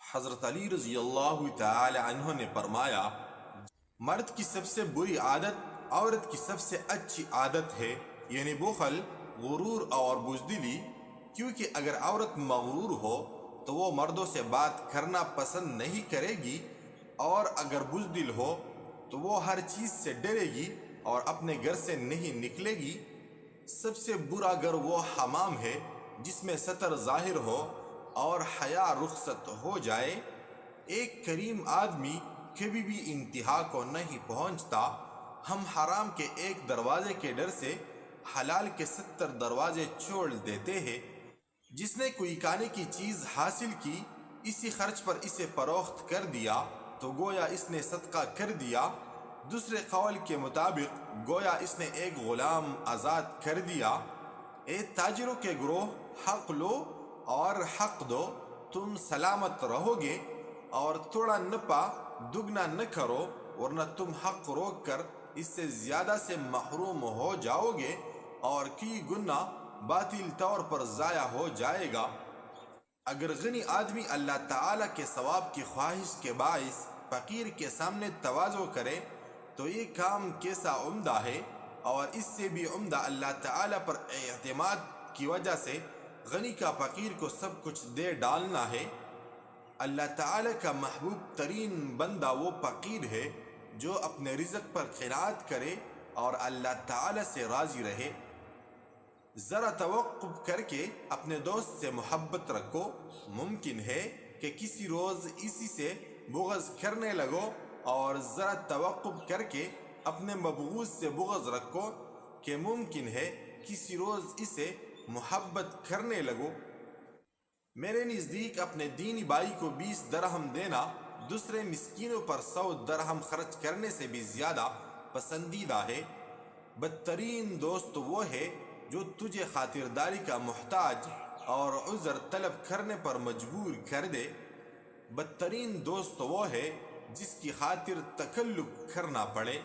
حضرت علی رضی اللہ تعالی عنہ نے فرمایا، مرد کی سب سے بری عادت عورت کی سب سے اچھی عادت ہے، یعنی بخل، غرور اور بزدلی، کیونکہ اگر عورت مغرور ہو تو وہ مردوں سے بات کرنا پسند نہیں کرے گی، اور اگر بزدل ہو تو وہ ہر چیز سے ڈرے گی اور اپنے گھر سے نہیں نکلے گی۔ سب سے برا گھر وہ حمام ہے جس میں ستر ظاہر ہو اور حیا رخصت ہو جائے۔ ایک کریم آدمی کبھی بھی انتہا کو نہیں پہنچتا۔ ہم حرام کے ایک دروازے کے ڈر سے حلال کے 70 دروازے چھوڑ دیتے ہیں۔ جس نے کوئی کھانے کی چیز حاصل کی، اسی خرچ پر اسے فروخت کر دیا تو گویا اس نے صدقہ کر دیا۔ دوسرے قول کے مطابق گویا اس نے ایک غلام آزاد کر دیا۔ اے تاجروں کے گروہ، حق لو اور حق دو، تم سلامت رہو گے، اور تھوڑا نفع دگنا نہ کرو، ورنہ تم حق روک کر اس سے زیادہ سے محروم ہو جاؤ گے اور کی گناہ باطل طور پر ضائع ہو جائے گا۔ اگر غنی آدمی اللہ تعالیٰ کے ثواب کی خواہش کے باعث فقیر کے سامنے تواضع کرے تو یہ کام کیسا عمدہ ہے، اور اس سے بھی عمدہ اللہ تعالیٰ پر اعتماد کی وجہ سے غنی کا فقیر کو سب کچھ دے ڈالنا ہے۔ اللہ تعالیٰ کا محبوب ترین بندہ وہ فقیر ہے جو اپنے رزق پر قناعت کرے اور اللہ تعالیٰ سے راضی رہے۔ ذرا توقف کر کے اپنے دوست سے محبت رکھو، ممکن ہے کہ کسی روز اسی سے بغض کرنے لگو، اور ذرا توقف کر کے اپنے مبغوض سے بغض رکھو کہ ممکن ہے کسی روز اسے محبت کرنے لگو۔ میرے نزدیک اپنے دینی بھائی کو 20 درہم دینا دوسرے مسکینوں پر 100 درہم خرچ کرنے سے بھی زیادہ پسندیدہ ہے۔ بدترین دوست وہ ہے جو تجھے خاطرداری کا محتاج اور عذر طلب کرنے پر مجبور کر دے۔ بدترین دوست وہ ہے جس کی خاطر تکلف کرنا پڑے۔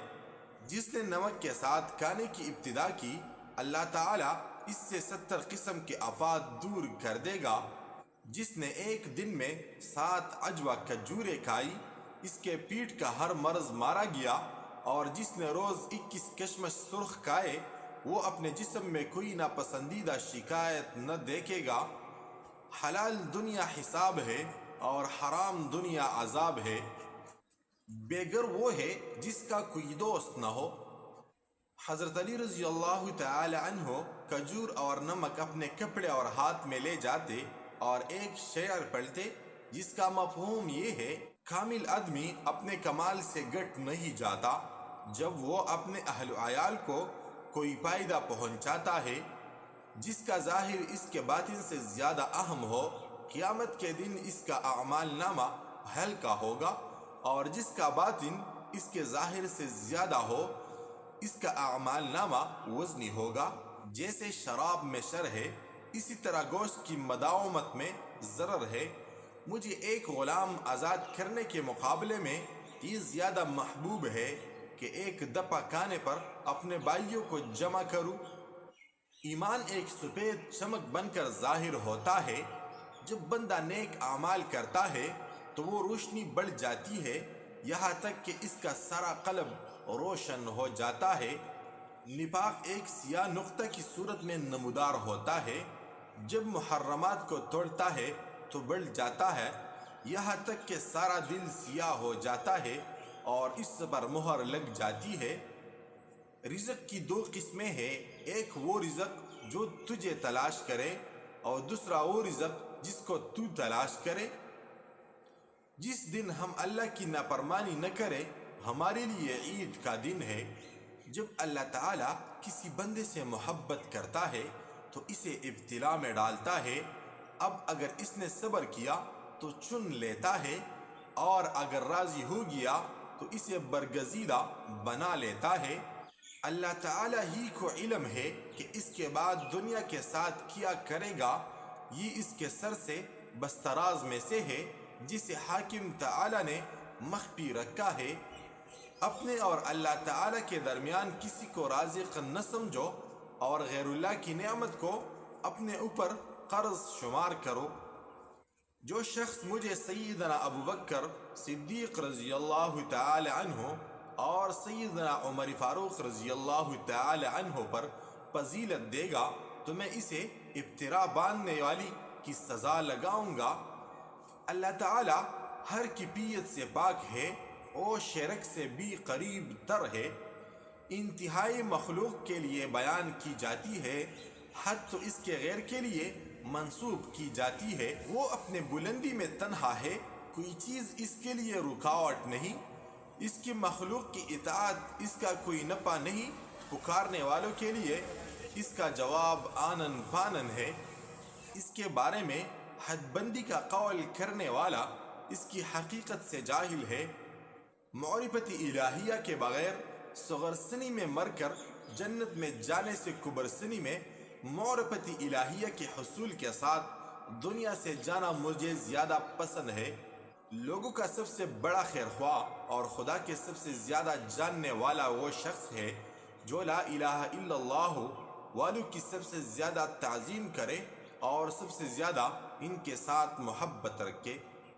جس نے نمک کے ساتھ کھانے کی ابتدا کی، اللہ تعالیٰ اس سے 70 قسم کے آفات دور کر دے گا۔ جس نے ایک دن میں 7 عجوہ کھجوریں کھائی، اس کے پیٹ کا ہر مرض مارا گیا، اور جس نے روز 21 کشمش سرخ کھائے، وہ اپنے جسم میں کوئی ناپسندیدہ شکایت نہ دیکھے گا۔ حلال دنیا حساب ہے اور حرام دنیا عذاب ہے۔ بے گھر وہ ہے جس کا کوئی دوست نہ ہو۔ حضرت علی رضی اللہ تعالی عنہ کھجور اور نمک اپنے کپڑے اور ہاتھ میں لے جاتے اور ایک شعر پڑھتے جس کا مفہوم یہ ہے، کامل آدمی اپنے کمال سے گٹ نہیں جاتا جب وہ اپنے اہل و عیال کو کوئی فائدہ پہنچاتا ہے۔ جس کا ظاہر اس کے باطن سے زیادہ اہم ہو، قیامت کے دن اس کا اعمال نامہ ہلکا ہوگا، اور جس کا باطن اس کے ظاہر سے زیادہ ہو، اس کا اعمال نامہ وزنی ہوگا۔ جیسے شراب میں شر ہے، اسی طرح گوشت کی مداومت میں ضرر ہے۔ مجھے ایک غلام آزاد کرنے کے مقابلے میں یہ زیادہ محبوب ہے کہ ایک دفعہ کھانے پر اپنے بھائیوں کو جمع کروں۔ ایمان ایک سفید چمک بن کر ظاہر ہوتا ہے۔ جب بندہ نیک اعمال کرتا ہے تو وہ روشنی بڑھ جاتی ہے، یہاں تک کہ اس کا سارا قلب روشن ہو جاتا ہے۔ نفاق ایک سیاہ نقطہ کی صورت میں نمودار ہوتا ہے۔ جب محرمات کو توڑتا ہے تو بڑھ جاتا ہے، یہاں تک کہ سارا دل سیاہ ہو جاتا ہے اور اس پر مہر لگ جاتی ہے۔ رزق کی 2 قسمیں ہیں، ایک وہ رزق جو تجھے تلاش کرے، اور دوسرا وہ رزق جس کو تو تلاش کرے۔ جس دن ہم اللہ کی نافرمانی نہ کریں، ہمارے لیے عید کا دن ہے۔ جب اللہ تعالیٰ کسی بندے سے محبت کرتا ہے تو اسے ابتلا میں ڈالتا ہے۔ اب اگر اس نے صبر کیا تو چن لیتا ہے، اور اگر راضی ہو گیا تو اسے برگزیدہ بنا لیتا ہے۔ اللہ تعالیٰ ہی کو علم ہے کہ اس کے بعد دنیا کے ساتھ کیا کرے گا۔ یہ اس کے سر سے بستراز میں سے ہے جسے حاکم تعالیٰ نے مخفی رکھا ہے۔ اپنے اور اللہ تعالیٰ کے درمیان کسی کو رازق نہ سمجھو، اور غیر اللہ کی نعمت کو اپنے اوپر قرض شمار کرو۔ جو شخص مجھے سیدنا ابو بکر صدیق رضی اللہ تعالی عنہ اور سیدنا عمر فاروق رضی اللہ تعالی عنہ پر فضیلت دے گا تو میں اسے ابترا باندھنے والی کی سزا لگاؤں گا۔ اللہ تعالی ہر کیفیت سے پاک ہے اور شرک سے بھی قریب تر ہے۔ انتہائی مخلوق کے لیے بیان کی جاتی ہے، حد تو اس کے غیر کے لیے منسوب کی جاتی ہے۔ وہ اپنے بلندی میں تنہا ہے، کوئی چیز اس کے لیے رکاوٹ نہیں، اس کی مخلوق کی اطاعت اس کا کوئی نفع نہیں، پکارنے والوں کے لیے اس کا جواب آنن فانن ہے۔ اس کے بارے میں حد بندی کا قول کرنے والا اس کی حقیقت سے جاہل ہے۔ معرفت الہیہ کے بغیر صغر سنی میں مر کر جنت میں جانے سے کبر سنی میں معرفت الہیہ کے حصول کے ساتھ دنیا سے جانا مجھے زیادہ پسند ہے۔ لوگوں کا سب سے بڑا خیر خواہ اور خدا کے سب سے زیادہ جاننے والا وہ شخص ہے جو لا الہ الا اللہ والوں کی سب سے زیادہ تعظیم کرے اور سب سے زیادہ ان کے ساتھ محبت رکھے۔